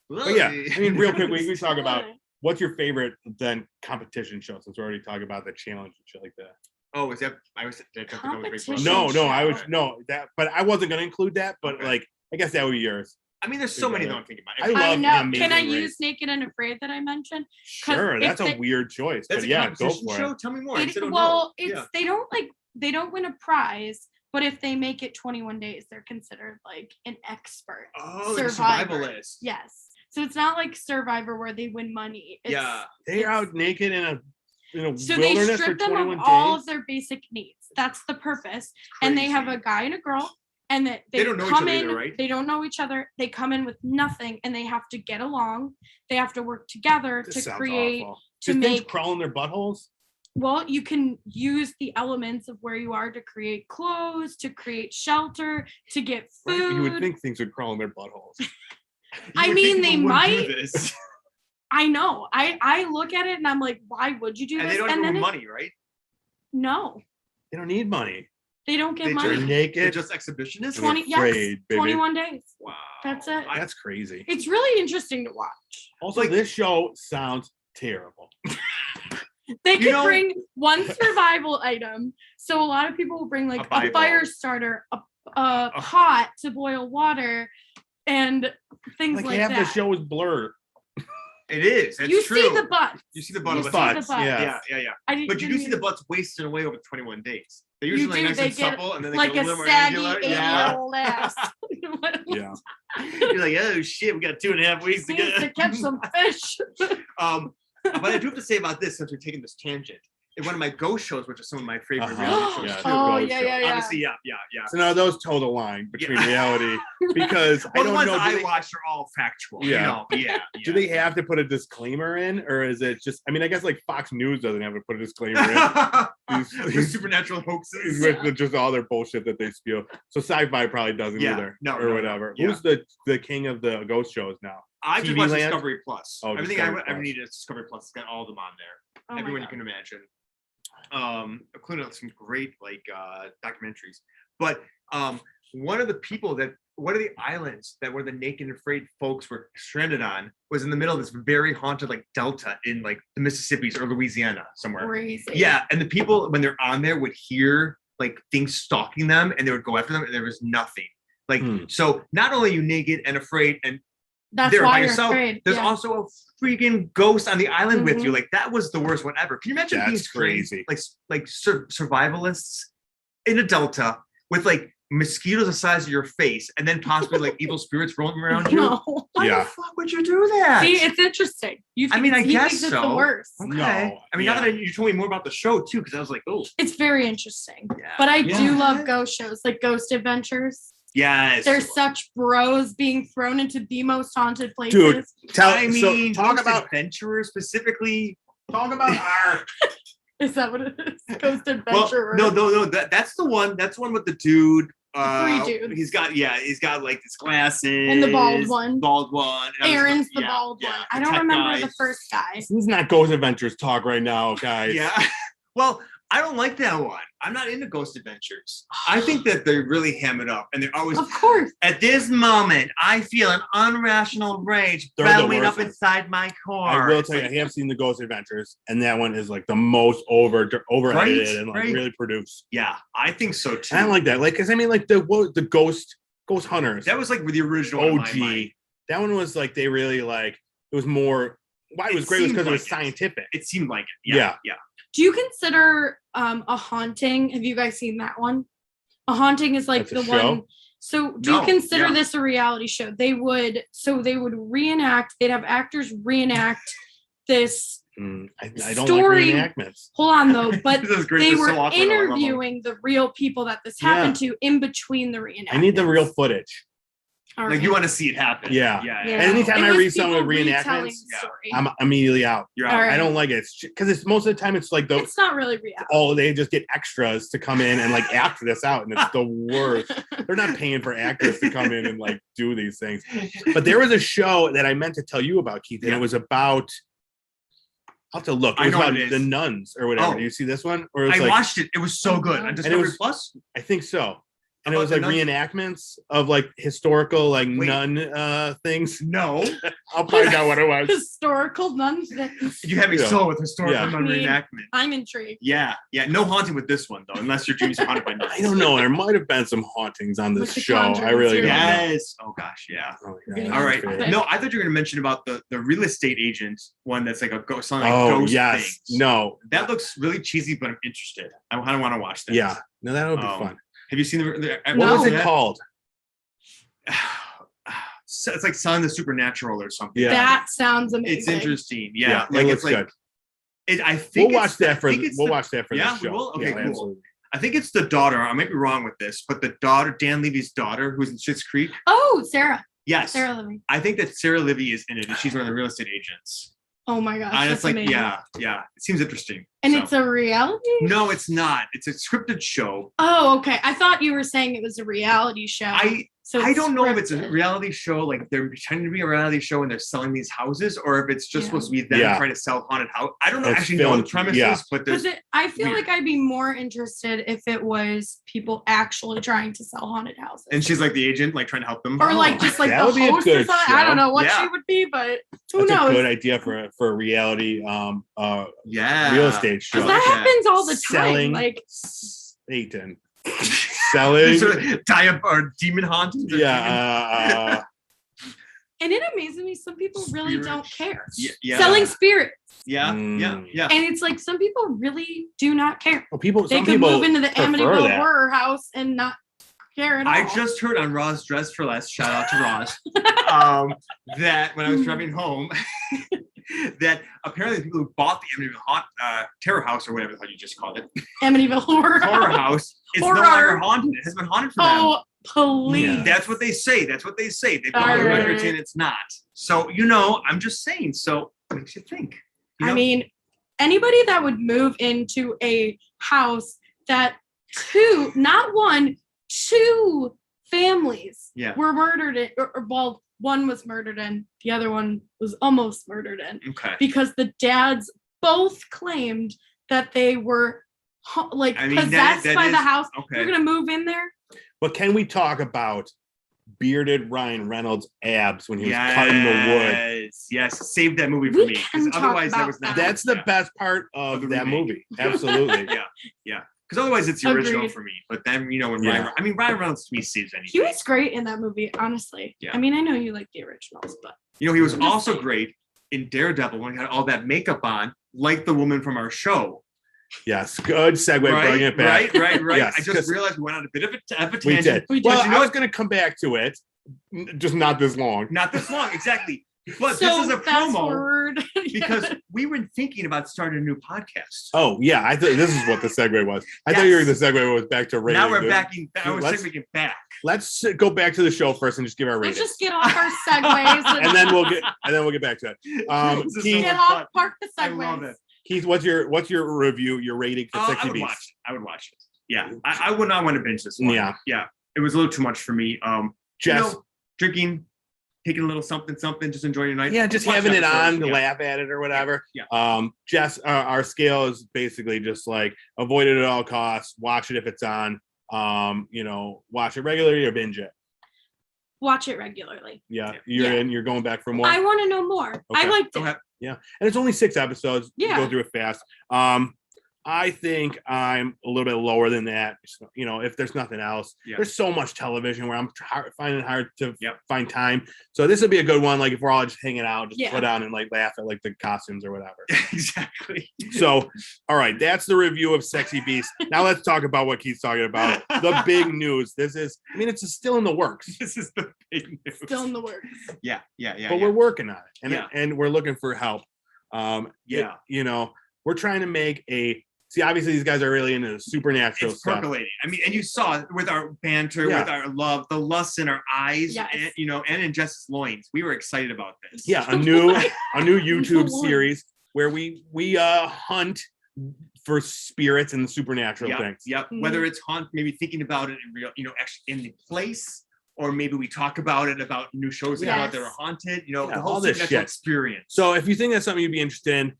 But yeah, I mean, real quick, we talk about what's your favorite then competition show, since we're already talking about the challenge and shit like that. Oh, is that? I was. Did I jump to go with Big Competition. Brother? No, I show. was that, but I wasn't gonna include that. But Okay. like, I guess that would be yours. I mean, there's so many that I'm thinking about. I I love know. The Can I Amazing use Race. Naked and Afraid that I mentioned? Sure, if that's a they- weird choice. That's But a yeah, go competition for show. it. Tell me more. I don't Well, know. it's Yeah. they don't win a prize, but if they make it 21 days, they're considered like an expert. Oh, like a Survivor. survivalist. Yes. So it's not like Survivor where they win money. It's, Yeah. They're out naked in a So they wilderness for strip them 21 of all days. of their basic needs. That's the purpose. And they have a Crazy. guy and a girl, and that they don't know each come other in. either, right? They don't know each other. They come in with nothing, and they have to get along. They have to work together This to sounds create. awful. To Do things make crawl in their buttholes? well, you can use the elements of where you are to create clothes, to create shelter, to get Right? food. You would think things would crawl in their buttholes. I would mean, think they people wouldn't do might. this. I know. I look at it and I'm like, why would you do And this? they don't and even then want money, right? no, They don't need money. they don't get They money. They're They're naked. just exhibitionists. 20 yes, afraid, baby. 21 days. Wow. That's it. That's crazy. It's really interesting to watch. Also, like- this show sounds terrible. They You could know- bring one survival item. So a lot of people will bring like A a Bible. fire starter, a pot to boil water, and things Like like half that. the show is blurred. It is. It's you true. see the butt. You see the butt You of see the the butts, butt. yeah. Yeah. I didn't, But you do didn't see the even- butts wasted away over 21 days. They're You usually do, nice they and get supple, and then they like get a a little more saggy angular. 80-year-old ass. Yeah. You're like, oh shit, we got 2.5 weeks to Needs to get. catch some fish. But I do have to say about this, since we're taking this tangent, in one of my ghost shows, which are some of my favorite Uh-huh. reality shows Yeah, too. Oh, Ghost yeah, show. yeah, yeah. Obviously, yeah. So now those toe the line between Yeah. reality because I Well, the don't ones know. I watched are all factual. Yeah. Yeah. Do they have to put a disclaimer in, or is it just? I mean, I guess like Fox News doesn't have to put a disclaimer in. The supernatural hoaxes. with just all their bullshit that they spew. So sci-fi probably doesn't Yeah. either, No, or no, whatever. yeah. Who's the king of the ghost shows now? I just TV watched Land? Discovery Plus. Oh, Everything Discovery I ever Plus. needed is Discovery Plus. It's got all of them on there. Oh my Everyone you God. can imagine. Including some great like documentaries. But one of the islands that where the naked and afraid folks were stranded on was in the middle of this very haunted like delta in like the Mississippi's or Louisiana somewhere. Crazy. Yeah, and the people when they're on there would hear like things stalking them and they would go after them and there was nothing. Like so not only are you naked and afraid and That's there why by you're yourself, afraid. there's yeah. also a freaking ghost on the island with Mhm. you. Like that was the worst one ever. Can you imagine being That's stranded, crazy. like survivalists in a delta with like mosquitoes the size of your face and then possibly like evil spirits roaming around you? No. Why Yeah. the fuck would you do that? See, it's interesting. You I mean, I he guess thinks it's so. the worst. Okay. No, I mean, yeah. now that you told me more about the show too, because I was like, oh, It's very interesting. yeah. But I Yeah. do love ghost shows, like Ghost Adventures. yes. They're such bros being thrown into the most haunted places. I mean, talk Ghost about adventurers specifically. our Is that what it is? Ghost Well, Adventure. no. That's the one. That's the one with the dude. Three dudes. He's got like his glasses. And the bald one. Bald one. And I was Aaron's like, the bald one. I the don't tech remember guy. the first guy. This is not Ghost Adventures talk right now, guys. Yeah. Well, I don't like that one. I'm not into Ghost Adventures. I think that they really ham it up, and they're always Of course. at this moment. I feel an irrational rage They're the welling worst up ones. inside my core. I will It's tell you, like, I have seen the Ghost Adventures, and that one is like the most over edited and like right. really produced. yeah, I think so too. I don't like that. Like, cause I mean, like the Ghost Hunters, that was like the original in my OG. mind. That one was like they really like it was more. Why it was It great was seemed because it was like it. scientific. It seemed like it. Yeah. Yeah. Do you consider a haunting? Have you guys seen that one? A haunting is like That's a the one. show? So do No, you consider yeah. this a reality show? They would reenact, they'd have actors reenact this. I don't Story- like reenactments. Hold on though, but This is great. they This is were so awkward. I love them. interviewing the real people that this happened to in between the reenactments. I need the real footage. All Like right. you want to see it happen. Yeah. Yeah. Yeah. Anytime It I was read someone with people retelling reenactments, the story. I'm immediately out. You're All out. right. I don't like it because it's most of the time it's like the It's not really reality. oh they just get extras to come in and like act this out, and it's the worst. They're not paying for actors to come in and like do these things. But there was a show that I meant to tell you about, Keith, and Yeah. it was about. I'll have to look. It I was know what about it is. the nuns or whatever. Oh. Do you see this one? Or it's I like watched it. It was so good on it Discovery was- Plus. I think so. And it was like reenactments of like historical like Wait. nun things. No, I'll find out what it was. Historical nuns. you have me Yeah. sold with historical Yeah. nun I mean, reenactment. I'm intrigued. Yeah, no haunting with this one though, unless your dreams are haunted by nuns. I don't know. There might have been some hauntings on this With the show. I Conjuring really don't know. Yes. Oh gosh, yeah. Oh, Yeah. yeah, All right. that's Okay. No, I thought you were going to mention about the real estate agent one that's like a ghost, something like Oh ghost yes. things. No. That looks really cheesy, but I'm interested. I kind of want to watch that. Yeah. No, that would be Um, fun. Have you seen the What No. was it called? It's like Son of the Supernatural or something. Yeah. That sounds amazing. It's interesting. Yeah, Yeah. it Like looks it's like good. I think We'll watch that for I think it's we'll the- watch that for Yeah, the we show. will? Okay, cool. Absolutely. I think it's the daughter. I might be wrong with this, but the daughter, Dan Levy's daughter, who's in Schitt's Creek. Oh, Sarah. Yes. Sarah Living. I think that Sarah Livy is in it, and she's one of the real estate agents. Oh my gosh. And That's it's like, amazing. yeah. It seems interesting. And So- it's a reality? No, it's not. It's a scripted show. Oh, okay. I thought you were saying it was a reality show. So I don't know if it's a scripted. reality show, like they're pretending to be a reality show and they're selling these houses, or if it's just Yeah. supposed to be them Yeah. trying to sell haunted house. I don't know It's actually know what the filmed- premise yeah. is, but there's Because I feel weird. like I'd be more interested if it was people actually trying to sell haunted houses. and she's like the agent, like trying to help them. or like just like That the would be a host or good something. I show. don't know what Yeah. she would be, but who That's a good knows? idea for a reality yeah, real estate show. Because I like that that. happens all the time. Selling Like Satan. Selling. Sort of or demon haunted. or demon- Yeah. and it amazes me some people really Spirit. don't care. Yeah. Selling spirits. yeah, Mm. yeah. And it's like some people really do not care. Well, people. They Some could people move into the prefer Amityville that. horror house and not care at all. I just heard on Raw's Dress for Less, shout out to Raw's, that when I was driving home, that apparently the people who bought the Amityville terror house or whatever the hell you just called it, Amityville horror horror house, is no Horror. longer haunted. It has been haunted for them. Oh, please. Yeah. That's what they say. That's what they say. They put All on the right. record saying it's not. So I'm just saying. So what makes you think? You I know? mean, anybody that would move into a house that not one, two families Yeah. were murdered in, or well, one was murdered in, the other one was almost murdered in, Okay. because the dads both claimed that they were like I mean, that- possessed that by the is- house. okay. You're gonna move in there. But can we talk about bearded Ryan Reynolds' abs when he was cutting the wood? Yes. Save that movie for We me. can Because talk otherwise that about was not. that. That's the yeah. best part Of of the that remake. movie. Absolutely. Yeah. Because otherwise it's the original Agreed. for me. But then when Yeah. Ryan Reynolds to me saves anything. He was great in that movie, honestly. Yeah. I mean, I know you like the originals, but He was I'm just also saying. great in Daredevil when he had all that makeup on, like the woman from our show. Yes. Good segue. Bring it back. Right. Yes, I 'cause just realized we went on a bit of a We tangent. did. We did. Well, But you know I was what? going to come back to it, just not this long. Not this long, exactly. But so this is a fast promo forward. because we were thinking about starting a new podcast. Oh, yeah. I thought this is what the segue was. I thought Yes. the segue was back to rating. Now we're Dude, backing. I was Let's- thinking back. Let's go back to the show first and just give our Let's rating. just get off our segues And then we'll get back to it. This is Keith- so get much off fun. park the I segues. love it. Keith, what's your review, your rating for Oh, Sexy I would Beast? watch it. I would watch it. Yeah, I would not want to binge this one. Yeah. It was a little too much for me. Jess, Drinking, taking a little something, just enjoying your night. yeah, just Watch having it episode. on to Yeah. laugh at it or whatever. Yeah. Jess, our scale is basically just like avoid it at all costs. Watch it if it's on. Watch it regularly or binge it. Watch it regularly. Yeah, Yeah. you're going back for more. I want to know more. I Okay. liked it. Okay. Yeah, and it's only 6 episodes. You Yeah. go through it fast. I think I'm a little bit lower than that. So, if there's nothing else, Yeah. there's so much television where I'm finding it hard to Yep. find time. So this would be a good one. Like if we're all just hanging out, just Yeah. put on and like laugh at like the costumes or whatever. Exactly. So, all right, that's the review of Sexy Beast. Now let's talk about what Keith's talking about. The big news. It's still in the works, This is the big news. Still in the works. Yeah. but we're working on it, and Yeah. and we're looking for help. Yeah. We're trying to make obviously these guys are really into the supernatural It's stuff. percolating. I mean, and you saw it with our banter, Yeah. with our love, the lust in our eyes, Yes. and in Jess's loins. We were excited about this. Yeah, a new YouTube Lord. series where we hunt for spirits and supernatural Yep, things. yep. Mhm. Whether it's maybe thinking about it in real, actually in the place, or maybe we talk about it about new shows that come out that are Yes. haunted. Yeah, The all whole this supernatural shit. experience. So if you think that's something you'd be interested in,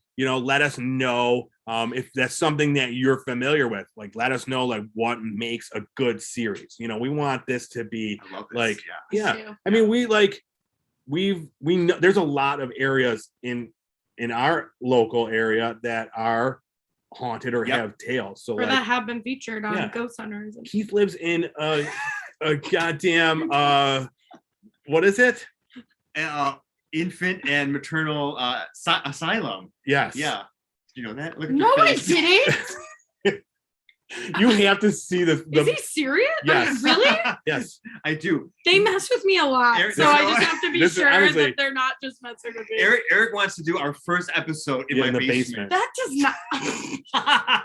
let us know. If that's something that you're familiar with, like let us know like what makes a good series. We want this to be I love this. like, Me yeah. too. I mean, we know there's a lot of areas in our local area that are haunted or Yep. have tales. So Or like that have been featured on Yeah. Ghost Hunters. Keith lives in a goddamn what is it? Infant and maternal asylum. Yes. Yeah. You know that? Look at No, your I face. didn't. You have to see Is he serious? Yes. Really? Yes. I do. They mess with me a lot, Eric- so this I is- just have to be this is sure honestly- that they're not just messing with me. Eric wants to do our first episode in Yeah, my in the basement. That does not.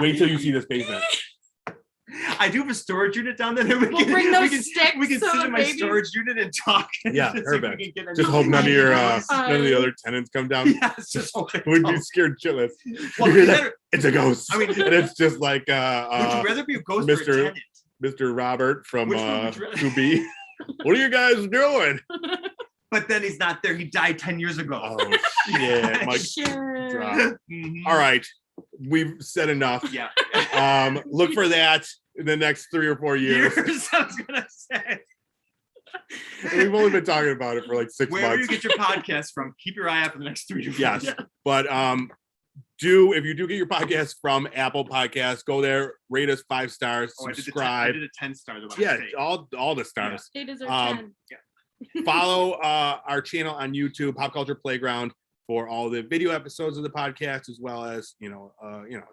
Wait till you see this basement. I do have a storage unit down there. That We'll bring those we can sticks so sit the in my baby- storage unit and talk. Yeah, See if perfect. we can get Just any- hope none of your Yes. none of the other tenants come down. Yes, just hope they Would be don't. scared shitless. Well, You hear you that? better- It's a ghost. I mean, and it's just like would you rather be a ghost or a Mr. tenant? Mr. Robert from Which one would you rather- 2B. What are you guys doing? But then he's not there. He died 10 years ago. Oh shit. My Sure. drop. Mhm. All right. We've said enough. Yeah. Look for that in the next 3 or 4 years. Years, I was gonna say. And we've only been talking about it for like 6 Wherever you months. get your podcast from, keep your eye out for the next 3 to 4 Yes. years. But if you do get your podcast from Apple Podcasts, go there, rate us 5 stars, Oh, I subscribe. did a 10 star. Yeah, all the stars. They deserve Um, 10. Follow our channel on YouTube, Pop Culture Playground, for all the video episodes of the podcast, as well as a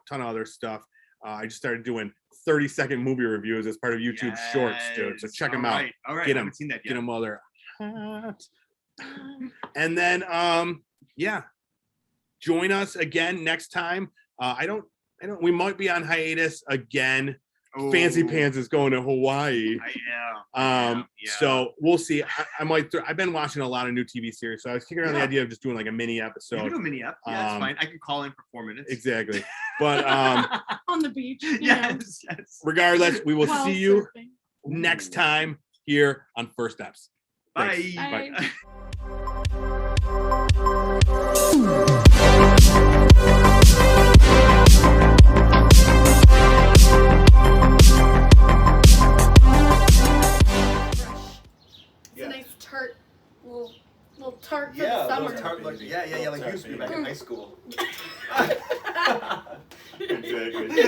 ton of other stuff. I just started doing 30-second movie reviews as part of YouTube Shorts, dude. So check them out. All right. Get I 'em. haven't seen that Get yet. them while they're hot. And then join us again next time. We might be on hiatus again. Fancy Oh, Pants is going to Hawaii. Yeah. So we'll see. I might. I've been watching a lot of new TV series, so I was kicking around the Yeah. idea of just doing like a mini You episode. can do a mini up. Yeah, that's Um, fine. I can call in for 4 minutes. Exactly. But On the beach. you know, yes. regardless, we will while see you surfing. next time here on First Steps. Bye. Thanks. Bye. It's a nice tart, little tart for Yeah, the those summer. tart, like yeah, like we used to be back in high school. Exactly.